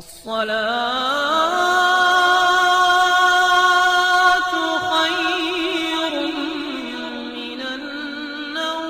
الصلاة خير من النوم۔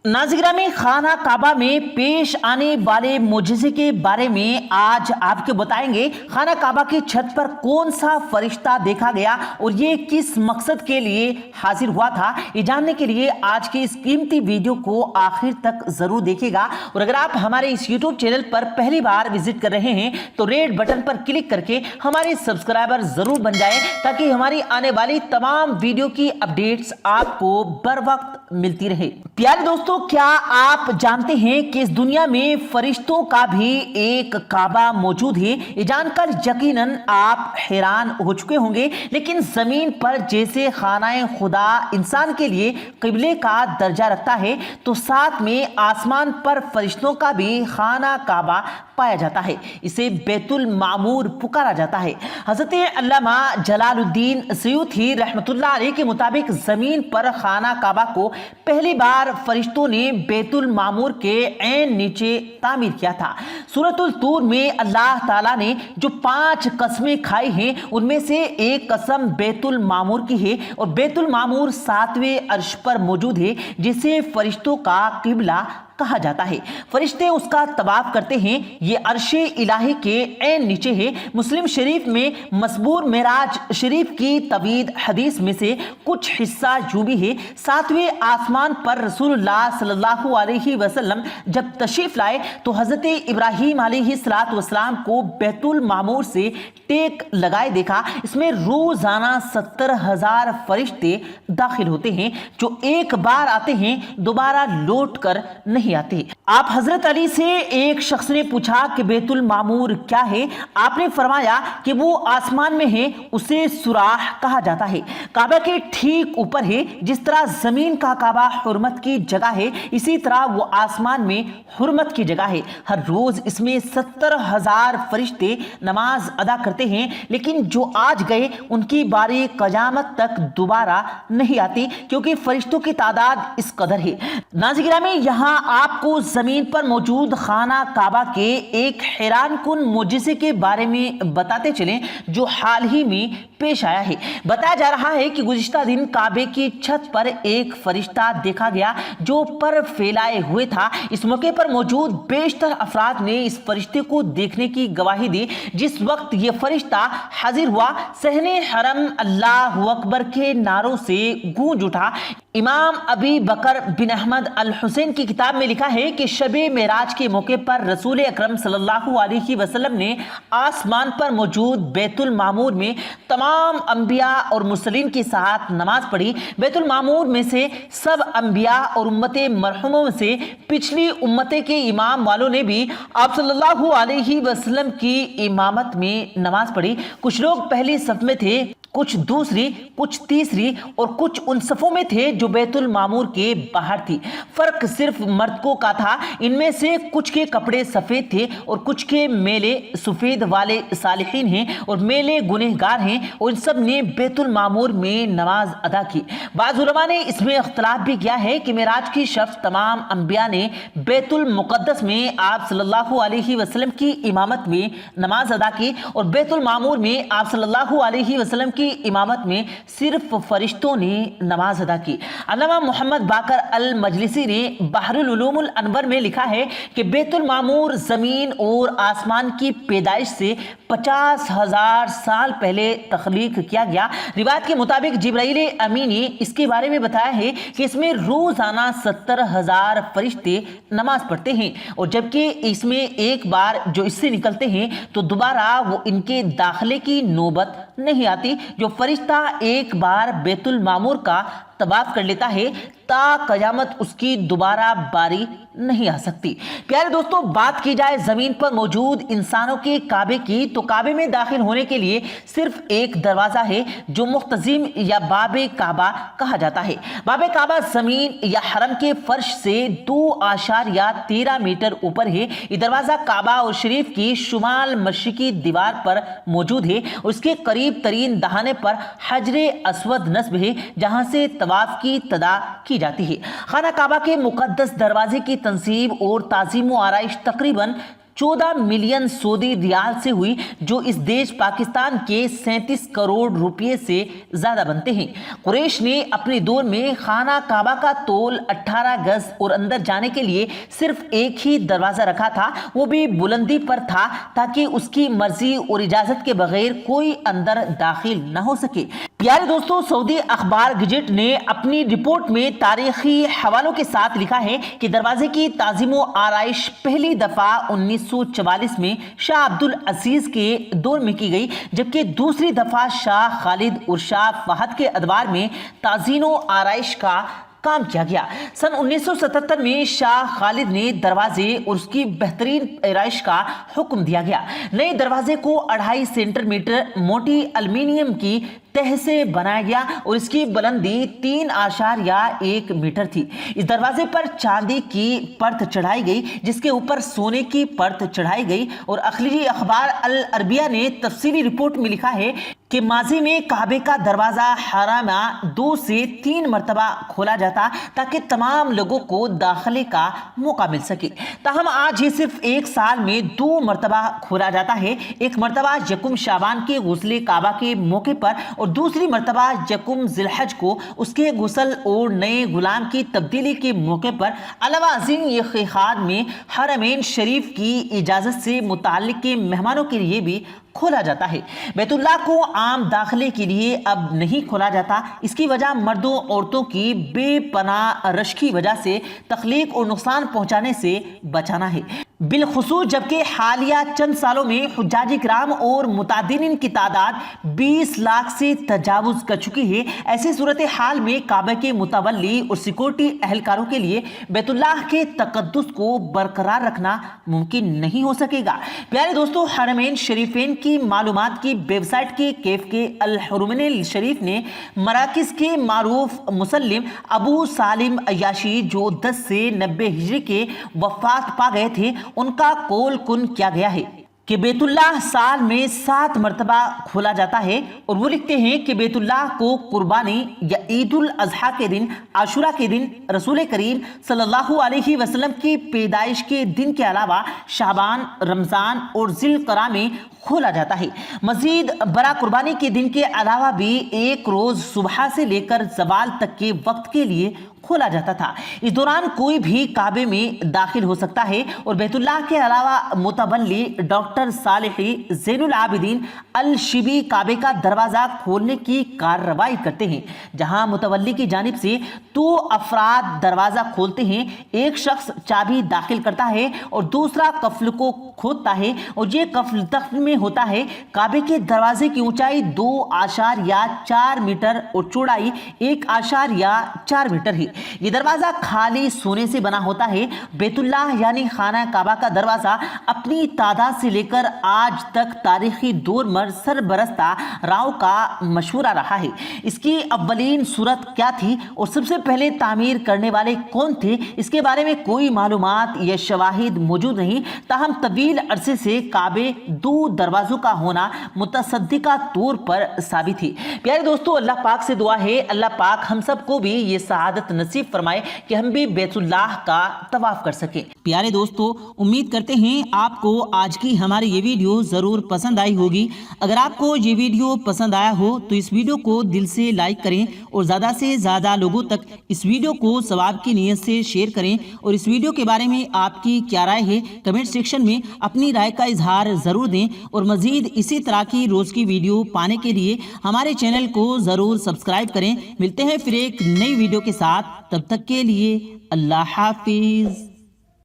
ناظرین میں خانہ کعبہ میں پیش آنے والے معجزے کے بارے میں آج آپ کو بتائیں گے۔ خانہ کعبہ کی چھت پر کون سا فرشتہ دیکھا گیا اور یہ کس مقصد کے لیے حاضر ہوا تھا، یہ جاننے کے لیے آج کی اس قیمتی ویڈیو کو آخر تک ضرور دیکھیے گا۔ اور اگر آپ ہمارے اس یوٹیوب چینل پر پہلی بار وزٹ کر رہے ہیں تو ریڈ بٹن پر کلک کر کے ہمارے سبسکرائبر ضرور بن جائیں تاکہ ہماری آنے والی تمام ویڈیو کی اپڈیٹس آپ کو بر وقت ملتی رہے۔ پیارے دوستو، کیا آپ جانتے ہیں کہ اس دنیا میں فرشتوں کا بھی ایک کعبہ موجود ہے؟ یہ جان کر یقیناً آپ حیران ہو چکے ہوں گے، لیکن زمین پر جیسے خانہ خدا انسان کے لیے قبلے کا درجہ رکھتا ہے تو ساتھ میں آسمان پر فرشتوں کا بھی خانہ کعبہ پایا جاتا ہے۔ اسے بیت المعمور پکارا جاتا ہے۔ حضرت علامہ جلال الدین سیوطی رحمۃ اللہ علیہ کے مطابق زمین پر خانہ کعبہ کو پہلی بار فرشتوں نے بیت المعمور کے عین نیچے تعمیر کیا تھا۔ سورۃ الطور میں اللہ تعالیٰ نے جو 5 قسمیں کھائی ہیں ان میں سے ایک قسم بیت المعمور کی ہے، اور بیت المعمور 7ویں عرش پر موجود ہے جسے فرشتوں کا قبلہ کہا جاتا ہے۔ فرشتے اس کا طواف کرتے ہیں، یہ عرش الہی کے عین نیچے ہے۔ مسلم شریف میں مسبور معراج شریف کی طویل حدیث میں سے کچھ حصہ یوں بھی ہے: 7ویں آسمان پر رسول اللہ صلی اللہ علیہ وسلم جب تشریف لائے تو حضرت ابراہیم علیہ السلام کو بیت المعمور سے ٹیک لگائے دیکھا۔ اس میں روزانہ 70,000 فرشتے داخل ہوتے ہیں جو ایک بار آتے ہیں، دوبارہ لوٹ کر نہیں آتے۔ آپ حضرت علی سے ایک شخص نے پوچھا کہ بیت المعمور کیا ہے؟ آپ نے فرمایا کہ وہ آسمان میں ہے، اسے سوراخ کہا جاتا ہے، کعبہ کے ٹھیک اوپر ہے۔ جس طرح زمین کا کعبہ حرمت کی جگہ ہے، اسی طرح وہ آسمان میں حرمت کی جگہ ہے۔ ہر روز اس میں 70,000 فرشتے نماز ادا کرتے ہیں، لیکن جو آج گئے ان کی باری قیامت تک دوبارہ نہیں آتی، کیونکہ فرشتوں کی تعداد اس قدر ہے۔ ناظرین میں یہاں آپ کو زمین پر موجود خانہ کعبہ کے ایک حیران کن معجزے کے بارے میں بتاتے چلیں جو حال ہی میں پیش آیا ہے۔ بتایا جا رہا ہے کہ گزشتہ دن کعبے کی چھت پر ایک فرشتہ دیکھا گیا جو پر پھیلائے ہوئے تھا۔ اس موقع پر موجود بیشتر افراد نے اس فرشتے کو دیکھنے کی گواہی دی۔ جس وقت یہ فرشتہ حاضر ہوا، صحن حرم اللہ اکبر کے نعروں سے گونج اٹھا۔ امام ابی بکر بن احمد الحسین کی کتاب میں لکھا ہے کہ شب معراج کے موقع پر رسول اکرم صلی اللہ علیہ وسلم نے آسمان پر موجود بیت المعمور میں تمام انبیاء اور مرسلین کے ساتھ نماز پڑھی۔ بیت المعمور میں سے سب انبیاء اور امت مرحوموں سے پچھلی امتیں کے امام والوں نے بھی آپ صلی اللہ علیہ وسلم کی امامت میں نماز پڑھی۔ کچھ لوگ پہلی صف میں تھے، کچھ دوسری، کچھ تیسری اور کچھ ان صفوں میں تھے جو بیت المعمور کے باہر تھی۔ فرق صرف مردوں کا تھا، ان میں سے کچھ کے کپڑے سفید تھے اور کچھ کے میلے سفید والے صالحین ہیں اور میلے گنہگار ہیں، اور ان سب نے بیت المعمور میں نماز ادا کی۔ بعض علماء نے اس میں اختلاف بھی کیا ہے کہ معراج کی شب تمام انبیاء نے بیت المقدس میں آپ صلی اللہ علیہ وسلم کی امامت میں نماز ادا کی، اور بیت المعمور میں آپ صلی اللہ علیہ وسلم کی امامت میں صرف فرشتوں نے نماز ادا کی۔ علامہ محمد باقر المجلسی نے بحر العلوم الانور میں لکھا ہے کہ بیت المعمور زمین اور آسمان کی پیدائش سے 50,000 سال پہلے تخلیق کیا گیا۔ روایت کے مطابق جبرائیل امین نے اس کے بارے میں بتایا ہے کہ اس میں روزانہ 70,000 فرشتے نماز پڑھتے ہیں، اور جبکہ اس میں ایک بار جو اس سے نکلتے ہیں تو دوبارہ وہ ان کے داخلے کی نوبت نہیں آتی۔ جو فرشتہ ایک بار بیت المعمور کا طواف کر لیتا ہے تا قیامت اس کی دوبارہ باری نہیں آ سکتی۔ پیارے دوستو، بات کی جائے زمین پر موجود انسانوں کے کعبے کی تو کعبے میں داخل ہونے کے لیے صرف ایک دروازہ ہے جو مختزم یا باب کعبہ کہا جاتا ہے۔ باب کعبہ زمین یا حرم کے فرش سے 2.13 میٹر اوپر ہے۔ یہ دروازہ کعبہ اور شریف کی شمال مشرقی دیوار پر موجود ہے، اور اس کے قریب ترین دہانے پر حجر اسود نصب ہے جہاں سے طواف کی ابتدا کی جاتی ہے۔ خانہ کعبہ کے مقدس دروازے کی تنصیب اور تعظیم و آرائش تقریباً 14 ملین سعودی ریال سے ہوئی جو اس دیش پاکستان کے 37 کروڑ روپے سے زیادہ بنتے ہیں۔ قریش نے اپنے دور میں خانہ کعبہ کا طول 18 گز اور اندر جانے کے لیے صرف ایک ہی دروازہ رکھا تھا، وہ بھی بلندی پر تھا تاکہ اس کی مرضی اور اجازت کے بغیر کوئی اندر داخل نہ ہو سکے۔ پیارے دوستو، سعودی اخبار گجٹ نے اپنی رپورٹ میں تاریخی حوالوں کے ساتھ لکھا ہے کہ دروازے کی تعظیم و آرائش پہلی دفعہ 1944 میں شاہ عبد العزیز کے دور میں کی گئی، جبکہ دوسری دفعہ شاہ خالد اور شاہ فہد کے ادوار میں تعظیم و آرائش کا کام کیا گیا۔ سن 1977 میں شاہ خالد نے دروازے اور اس کی بہترین آرائش کا حکم دیا گیا۔ نئے دروازے کو 2.5 سینٹی میٹر موٹی الومینیم کی تہ سے بنایا گیا اور اس کی بلندی 3.1 میٹر تھی۔ اس دروازے پر چاندی کی پرت چڑھائی گئی جس کے اوپر سونے کی پرت چڑھائی گئی، اور اخلیجی اخبار العربیہ نے تفصیلی رپورٹ میں لکھا ہے کہ ماضی میں کعبے کا دروازہ حرامہ 2 سے 3 مرتبہ کھولا جاتا تاکہ تمام لوگوں کو داخلے کا موقع مل سکے، تاہم آج یہ صرف ایک سال میں 2 مرتبہ کھولا جاتا ہے، ایک مرتبہ یکم شعبان کے غسل کعبہ کے موقع پر اور دوسری مرتبہ یکم ذی الحج کو اس کے غسل اور نئے غلام کی تبدیلی کے موقع پر۔ علاوہ ازیں یہ خیخاد میں حرمین شریف کی اجازت سے متعلق کے مہمانوں کے لیے بھی کھولا جاتا ہے۔ بیت اللہ کو عام داخلے کے لیے اب نہیں کھولا جاتا، اس کی وجہ مردوں عورتوں کی بے پناہ رش کی وجہ سے تخلیق اور نقصان پہنچانے سے بچانا ہے، بالخصوص جبکہ حالیہ چند سالوں میں حجاج کرام اور متعددین کی تعداد 20 لاکھ سے تجاوز کر چکی ہے۔ ایسی صورتحال میں کعبہ کے متولی اور سیکورٹی اہلکاروں کے لیے بیت اللہ کے تقدس کو برقرار رکھنا ممکن نہیں ہو سکے گا۔ پیارے دوستو، حرمین شریفین کی معلومات کی ویب سائٹ کے کیف کے الحرمین شریف نے مراکز کے معروف مسلم ابو سالم عیاشی جو 10 سے 90 ہجری کے وفات پا گئے تھے، ان کا قول کن کیا گیا ہے کہ بیت اللہ سال میں 7 مرتبہ کھولا جاتا ہے، اور وہ لکھتے ہیں کہ بیت اللہ کو قربانی یا عید الاضحیٰ کے دن، عاشورہ کے دن، رسول کریم صلی اللہ علیہ وسلم کی پیدائش کے دن کے علاوہ شعبان، رمضان اور ذی القعدہ میں کھولا جاتا ہے۔ مزید برآں قربانی کے دن کے علاوہ بھی ایک روز صبح سے لے کر زوال تک کے وقت کے لیے کھولا جاتا تھا۔ اس دوران کوئی بھی کعبے میں داخل ہو سکتا ہے، اور بیت اللہ کے علاوہ متولی ڈاکٹر صالحی زین العابدین الشیبی کعبے کا دروازہ کھولنے کی کارروائی کرتے ہیں، جہاں متولی کی جانب سے 2 افراد دروازہ کھولتے ہیں، ایک شخص چابی داخل کرتا ہے اور دوسرا قفل کو کھودتا ہے، اور یہ قفل تخت میں ہوتا ہے۔ کعبے کے دروازے کی اونچائی 2.4 میٹر اور چوڑائی 1.4 میٹر ہے۔ یہ دروازہ خالی سونے سے بنا ہوتا ہے۔ بیت اللہ یعنی خانہ کعبہ کا دروازہ اپنی تعداد سے لے کر آج تک تاریخی دور میں سربرستہ راؤ کا مشورہ رہا ہے۔ اس کی اولین صورت کیا تھی اور سب سے پہلے تعمیر کرنے والے کون تھے، اس کے بارے میں کوئی معلومات یا شواہد موجود نہیں، تاہم طویل عرصے سے کعبے 2 دروازوں کا ہونا متصدقہ طور پر ثابت ہے۔ پیارے دوستو، اللہ پاک سے دعا ہے اللہ پاک ہم سب کو بھی یہ سعادت نصیب فرمائے کہ ہم بھی بیت اللہ کا طواف کر سکیں۔ پیارے دوستو، امید کرتے ہیں آپ کو آج کی ہماری یہ ویڈیو ضرور پسند آئی ہوگی۔ اگر آپ کو یہ ویڈیو پسند آیا ہو تو اس ویڈیو کو دل سے لائک کریں اور زیادہ سے زیادہ لوگوں تک اس ویڈیو کو ثواب کی نیت سے شیئر کریں، اور اس ویڈیو کے بارے میں آپ کی کیا رائے ہے کمنٹ سیکشن میں اپنی رائے کا اظہار ضرور دیں، اور مزید اسی طرح کی روز کی ویڈیو پانے کے لیے ہمارے چینل کو ضرور سبسکرائب کریں۔ ملتے ہیں پھر ایک نئی ویڈیو کے ساتھ، تب تک کے لیے اللہ حافظ۔